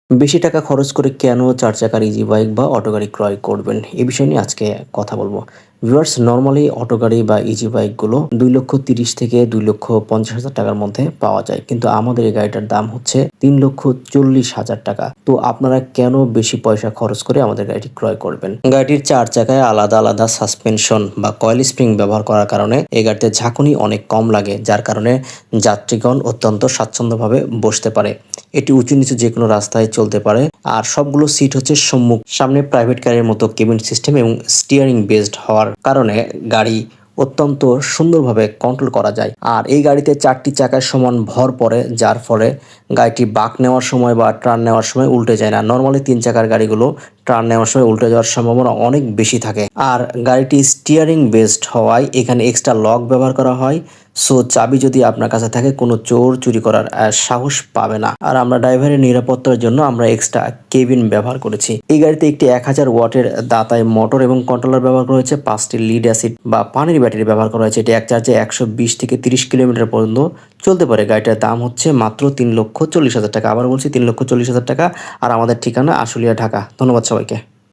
বেশি টাকা খরচ করে কেন ৪ চাকার ইজি বাইক বা অটো গাড়ি ক্রয় করবেন? এ বিষয় নিয়ে আজকে কথা বলব। ভিউয়ার্স, নরমালি অটো গাড়ি বা ইজি বাইকগুলো ২,৩০,০০০ থেকে ২,৫০,০০০ টাকার মধ্যে পাওয়া যায়। কিন্তু আমাদের এই গাড়িটার দাম হচ্ছে ৩,৪০,০০০ টাকা। তো আপনারা কেন বেশি পয়সা খরচ করে আমাদের গাড়িটি ক্রয় করবেন? গাড়িটির ৪ চাকায় আলাদা সাসপেনশন বা কয়েল স্প্রিং ব্যবহার করার কারণে এই গাড়িতে ঝাঁকুনি অনেক কম লাগে, যার কারণে যাত্রীগণ অত্যন্ত স্বাচ্ছন্দ্যভাবে বসতে পারে। এটি উঁচু-নিচু যেকোনো রাস্তায় চলতে পারে। আর সবগুলো সিট হচ্ছে সামনে প্রাইভেট কারের মতো কেবিন সিস্টেম এবং স্টিয়ারিং বেসড হওয়ার কারণে গাড়ি অত্যন্ত সুন্দরভাবে কন্ট্রোল করা যায়। আর এই গাড়িতে ৪ টি চাকার সমান ভর পড়ে, যার ফলে গাড়িটি বাঁক নেওয়ার সময় বা টার্ন নেওয়ার সময় উল্টে যায় না। নরমালি ৩ চাকার গাড়িগুলো টার্ন নেওয়ার সময় উল্টে যাওয়ার সম্ভাবনা অনেক বেশি থাকে। আর গাড়িটি স্টিয়ারিং বেসড হওয়ায় এখানে এক্সট্রা লক ব্যবহার করা হয়। সো চাবি যদি আপনার কাছে থাকে, কোনো চোর চুরি করার সাহস পাবে না। আর আমরা ড্রাইভারের নিরাপত্তার জন্য আমরা এক্সট্রা কেবিন ব্যবহার করেছি। এই গাড়িতে একটি ১,০০০ ওয়াটের দাতায় মোটর এবং কন্ট্রোলার ব্যবহার করা হয়েছে। ৫টি লিড অ্যাসিড বা পানির ব্যাটারি ব্যবহার করা হয়েছে। এটি এক চার্জে ১২০ থেকে ৩০ কিলোমিটার পর্যন্ত চলতে পারে। গাড়িটার দাম হচ্ছে মাত্র ৩,৪০,০০০ টাকা। আবার বলছি, ৩,৪০,০০০ টাকা। আর আমাদের ঠিকানা আশুলিয়া, ঢাকা। ধন্যবাদ সবাইকে।